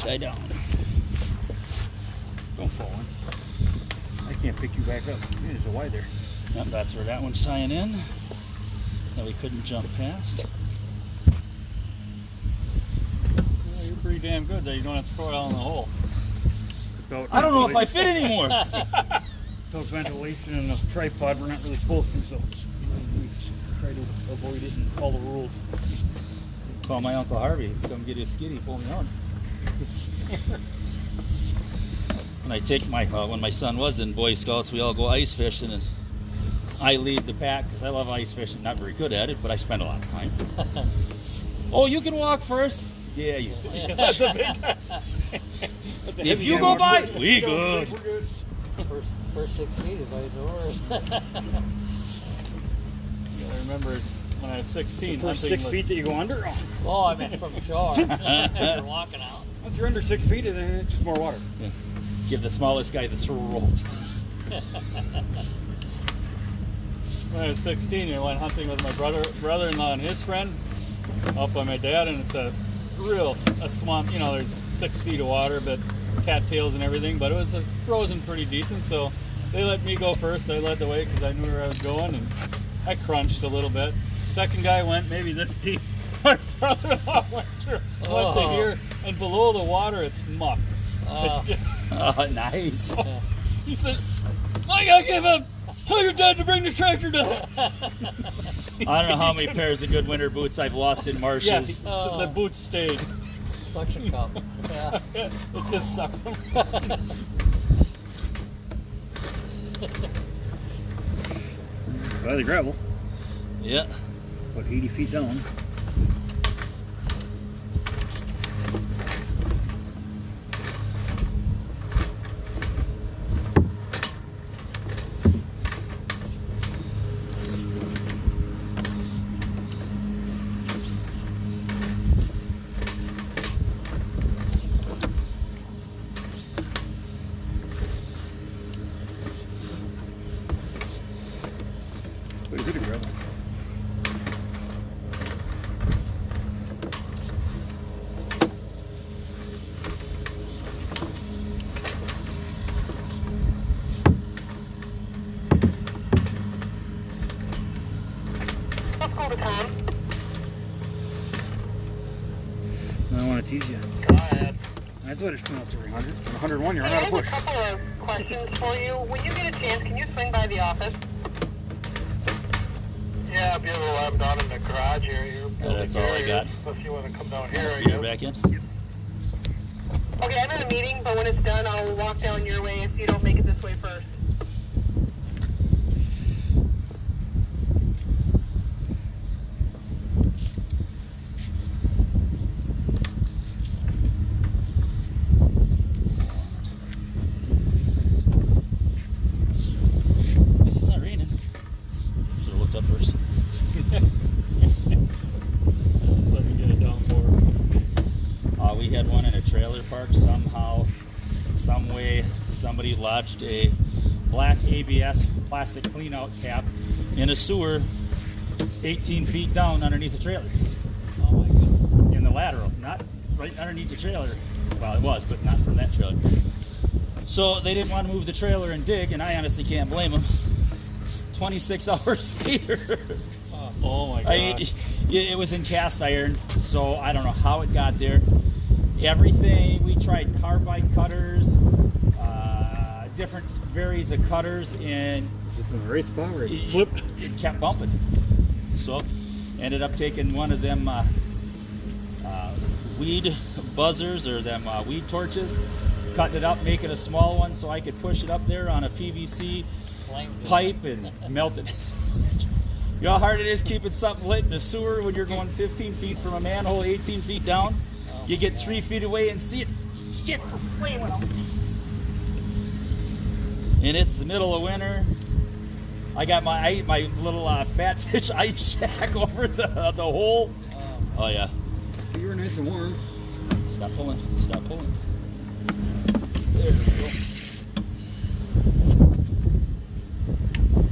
upside down. Don't fall in. I can't pick you back up. There's a Y there. Yep, that's where that one's tying in. That we couldn't jump past. Well, you're pretty damn good that you don't have to throw it out in the hole. I don't know if I fit anymore. Without ventilation and a tripod, we're not really supposed to, so we try to avoid it and follow the rules. Call my Uncle Harvey. Come get his skiddy, pull me out. When I take when my son was in Boy Scouts, we all go ice fishing, and I lead the pack because I love ice fishing. Not very good at it, but I spend a lot of time. Oh, you can walk first. Yeah, you. If you go by, we good. We're good. First 6 feet is always the worst. I remember when I was 16. First 6 feet that you go under? Oh, I meant from shore. You're walking out. Once you're under 6 feet, then it's just more water. Yeah. Give the smallest guy the throw rope. When I was 16, I went hunting with my brother-in-law and his friend up by my dad, and it's a swamp. You know, there's 6 feet of water, but cattails and everything. But it was frozen pretty decent, so they let me go first. They led the way because I knew where I was going, and I crunched a little bit. Second guy went maybe this deep. My brother-in-law went to here, and below the water, it's muck. It's just. Oh, nice. He said, "I gotta give up. Tell your dad to bring the tractor down." I don't know how many pairs of good winter boots I've lost in marshes. Yes, the boots stayed. Suction cup. Yeah. It just sucks them. By the gravel. Yeah. About 80 feet down. What is it, a gravel? What's called a time? I don't want to tease you. Go ahead. I thought it's coming out to 300. 101, you're Hey, not I a have a push. couple of questions for you. When you get a chance, can you swing by the office? Yeah, I'll be able to let them down in the garage area. That's all I got. If you want to come down here, Feed her back in. Okay, I'm in a meeting, but when it's done, I'll walk down your way if you don't make it this way first. Guess it's not raining. Should have looked up first. Just let me get it down for her. We had one in a trailer park. Somehow, some way, somebody lodged a black ABS plastic cleanout cap in a sewer 18 feet down underneath the trailer. Oh my goodness. In the lateral, not right underneath the trailer. Well, it was, but not from that trailer. So they didn't want to move the trailer and dig, and I honestly can't blame them. 26 hours later. Oh my god. I mean, it was in cast iron, so I don't know how it got there. Everything, we tried carbide cutters, different varieties of cutters, and Just in the right spot where it it flipped. it kept bumping. So ended up taking one of them weed buzzers or them weed torches, cutting it up, making a small one so I could push it up there on a PVC pipe and melt it. You know how hard it is keeping something lit in the sewer when you're going 15 feet from a manhole 18 feet down? You get 3 feet away and see it get the flame out. And it's the middle of winter. I got my little fat fish ice shack over the hole. Oh yeah. So you were nice and warm. Stop pulling. Stop pulling. There we go.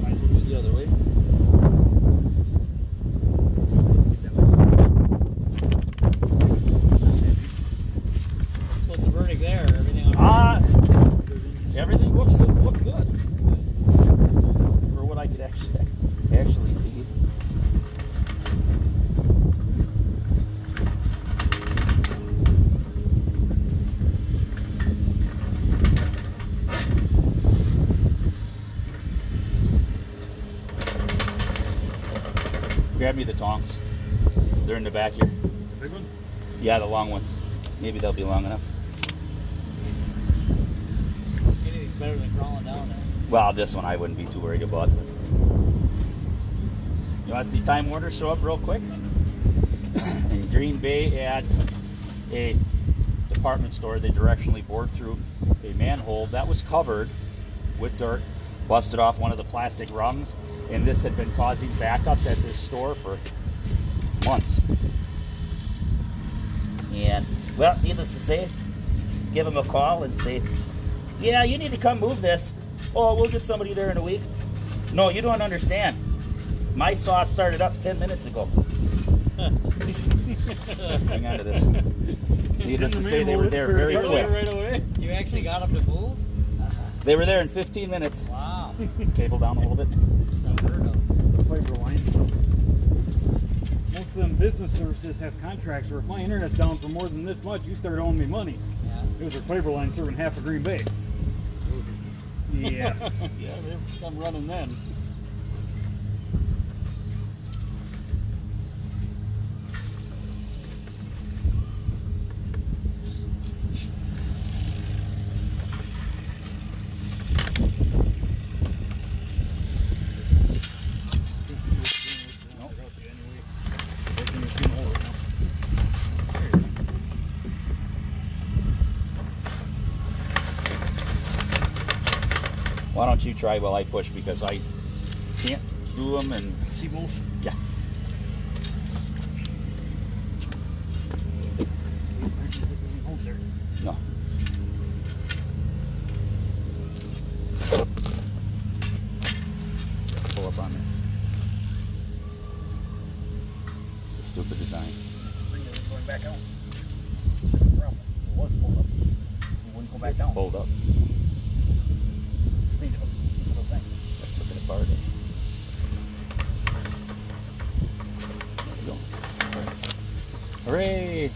Might as well do it the other way. Let's put some actually see. Grab me the tongs. They're in the back here. Big one? Yeah, the long ones. Maybe they'll be long enough. Anything's better than crawling down there. Well, this one I wouldn't be too worried about. But you want to see Time Warner show up real quick? In Green Bay at a department store, they directionally bored through a manhole that was covered with dirt, busted off one of the plastic rungs, and this had been causing backups at this store for months. And, well, needless to say, give them a call and say, yeah, you need to come move this. Oh, we'll get somebody there in a week. No, you don't understand. My saw started up 10 minutes ago. Hang on to this. Needless to say, they were there very quick. Right away. You actually got them to move? They were there in 15 minutes. Wow. Table down a little bit. Unheard of. Fiber line. Most of them business services have contracts where if my internet's down for more than this much, you start owing me money. Yeah. It was their fiber line serving half of Green Bay. Yeah. Yeah, they come running then. Why don't you try while I push, because I can't do them and See both? yeah. Hold there. No. Pull up on this. It's a stupid design. Bring it going back out. That's the problem. It was pulled up. It wouldn't go back It's down. pulled up. Stayed up. That's what I was saying. Let's look at the bar this. There we go. Hooray!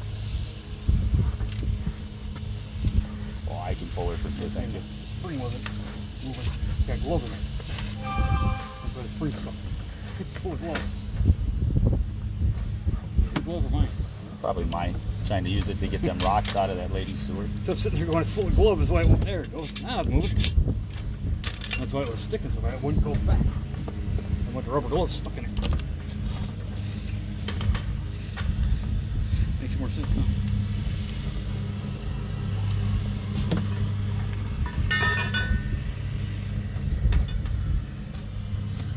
Oh, I can pull her from here, thank you. Spring wasn't moving. Got gloves in it. That's why the spring stuff. It's full of gloves. The gloves are mine. Probably mine. Trying to use it to get them rocks out of that lady's sewer. So I'm sitting there going, it's full of gloves. That's why it went there. It goes, now it's moving. That's why it was sticking so bad. It wouldn't go back. A bunch of rubber gloves stuck in it. Makes more sense now.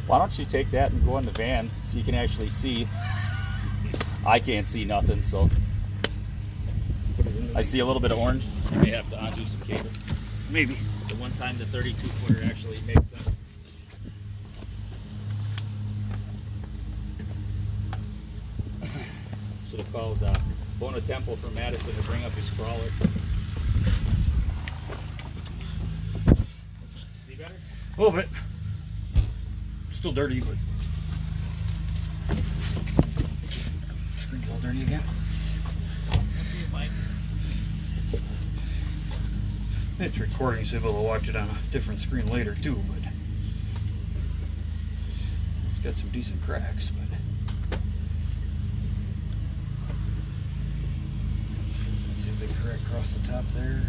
Why don't you take that and go in the van so you can actually see? I can't see nothing, so I see a little bit of orange. You may have to undo some cable. Maybe. The one time the 32-footer actually makes sense. Should have called Bona Temple from Madison to bring up his crawler. See better? A little bit. Still dirty, but. Screen's all dirty again. It's recording, so you'll be able to watch it on a different screen later too, but it's got some decent cracks, but see a big crack across the top there.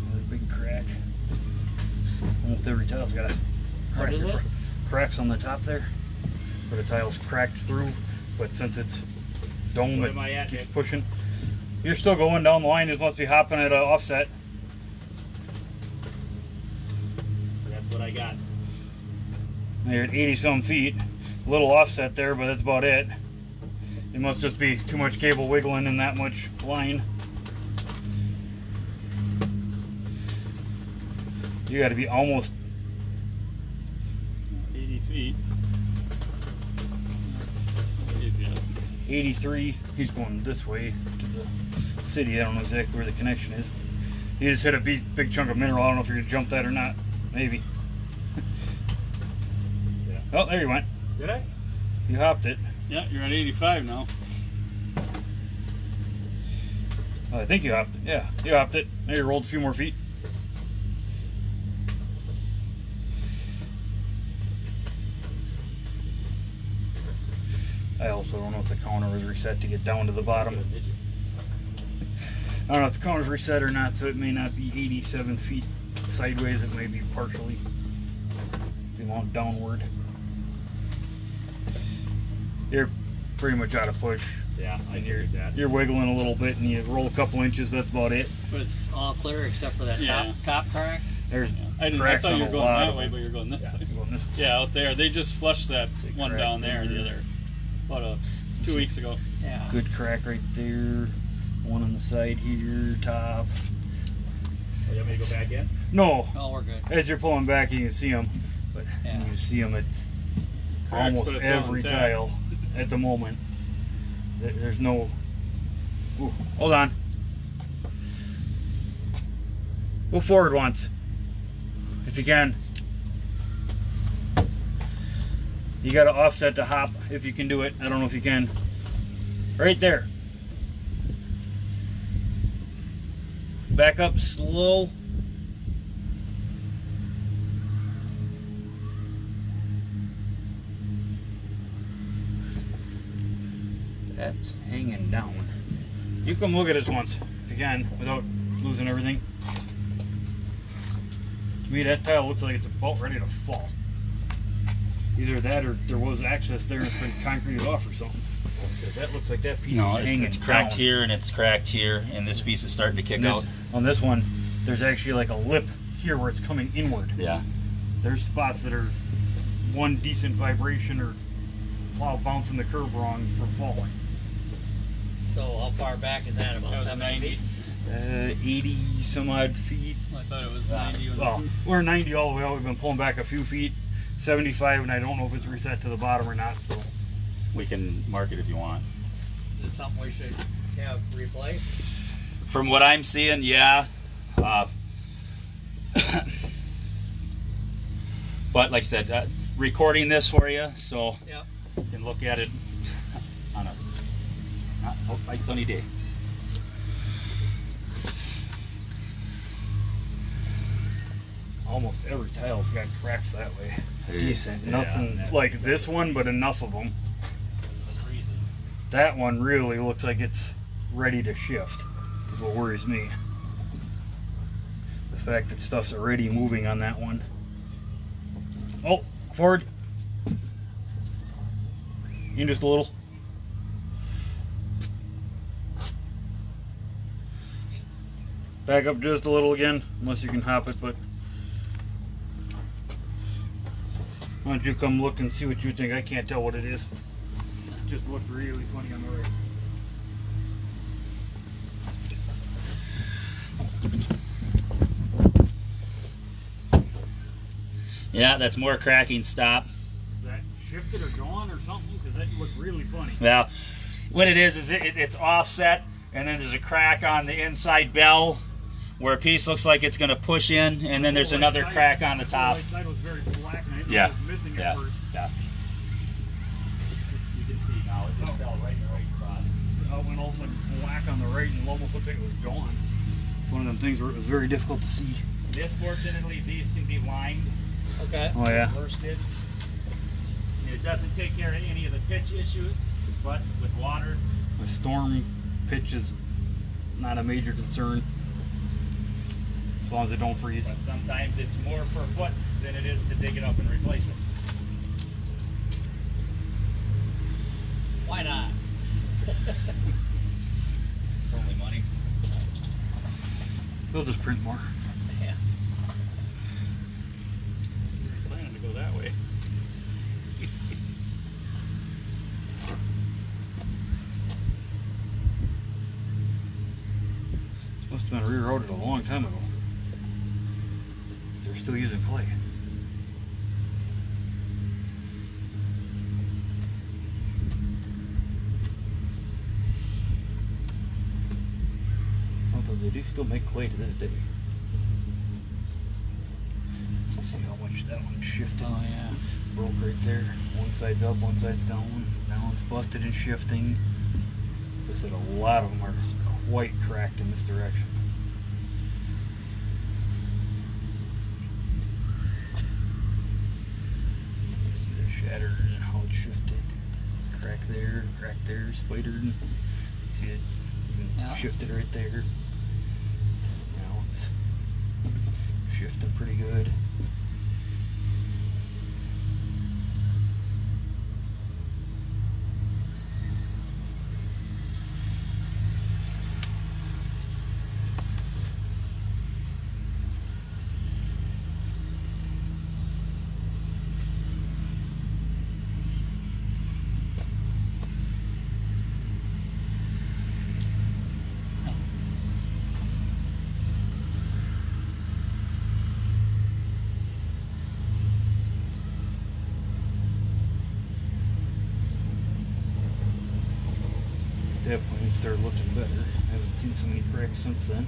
Another big crack. Almost every tile's got a What is it? cracks on the top there, where the tile's cracked through, but since it's dome What am I at, keeps Nick? pushing. You're still going down the line. It must be hopping at an offset. That's what I got. You're at 80 some feet. A little offset there, but that's about it. It must just be too much cable wiggling in that much line. You got to be almost 80 feet. That's easy. 83. He's going this way to the city. I don't know exactly where the connection is. You just hit a big chunk of mineral. I don't know if you're gonna jump that or not. Maybe. Yeah. Oh, there you went. Did I? You hopped it. Yeah, you're at 85 now. Oh, I think you hopped it. Yeah, you hopped it. Now you rolled a few more feet. I also don't know if the counter was reset to get down to the bottom. I don't know if the counter's reset or not, so it may not be 87 feet sideways. It may be partially the amount downward. You're pretty much out of push. Yeah, I And you're, figured that. you're wiggling a little bit, and you roll a couple inches, but that's about it. But it's all clear except for that Yeah. top crack. There's I cracks thought on you were a going lot that of way, them. but you're going this Yeah. way. You're going this way. Yeah, out there. They just flushed that See one crack down there the there. other, about 2 weeks ago. Yeah. Good crack right there. One on the side here, top. Oh, you want me to go back in? No, Oh, we're good. as you're pulling back, you can see them, but Yeah. when you see them, it's Cracks, almost but it's all every intact. tile at the moment. There's no. Ooh, hold on. Go forward once, if you can. You got to offset the hop if you can do it. I don't know if you can. Right there. Back up slow. That's hanging down. You come look at this once, if you can, without losing everything. To me, that tile looks like it's about ready to fall. Either that or there was access there and it's been concreted off or something. Because that looks like that piece is hanging it's cracked down. here and it's cracked here, and this piece is starting to kick And out. on this one, there's actually like a lip here where it's coming inward. Yeah. There's spots that are one decent vibration or plow bouncing the curb wrong from falling. So how far back is that? About That was 70 feet? 80 some odd feet. I thought it was 90. when- Well, we're 90 all the way out. We've been pulling back a few feet. 75, and I don't know if it's reset to the bottom or not. So We can mark it if you want. Is it something we should have replaced? From what I'm seeing, yeah. But like I said, recording this for you, so Yep. you can look at it on a not outside sunny day. almost every tile's got cracks that way. Decent. Yeah, Nothing that's- like this one, but enough of them. That one really looks like it's ready to shift. Is what worries me. The fact that stuff's already moving on that one. Oh, forward. In just a little. Back up just a little again, unless you can hop it, but why don't you come look and see what you think? I can't tell what it is. It just looked really funny on the right. Yeah, that's more cracking. Stop. Is that shifted or gone or something? Because that looked really funny. Well, what it is it's offset, and then there's a crack on the inside bell where a piece looks like it's going to push in, and then there's The another right crack side- on the the top. right side was very black, and I didn't know Yeah, it was missing yeah, at first. yeah. You can see now it just fell right in the right spot. It went all of a sudden black on the right and almost looked like it was gone. It's one of them things where it was very difficult to see. This, fortunately, these can be lined, Okay. Oh yeah. worsted. It doesn't take care of any of the pitch issues, but with water, The storm pitch is not a major concern. As long as it don't freeze. but sometimes it's more per foot than it is to dig it up and replace it. Why not? It's only money. They'll just print more. Yeah. Planning to go that way. Must have been rerouted a long time ago. They're still using clay. I don't know if they do still make clay to this day. See how much that one shifted. Oh yeah. Broke right there. One side's up, one side's down. Now it's busted and shifting. As I said, a lot of them are quite cracked in this direction. See the shattered and how it shifted. Crack there, spidered. See it even shifted right there. Now it's shifting pretty good. At that point, it started looking better. I haven't seen so many cracks since then.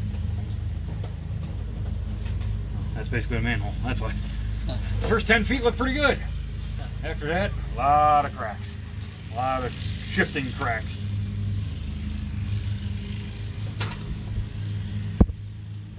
That's basically a manhole. That's why. The first 10 feet look pretty good. After that, a lot of cracks. A lot of shifting cracks.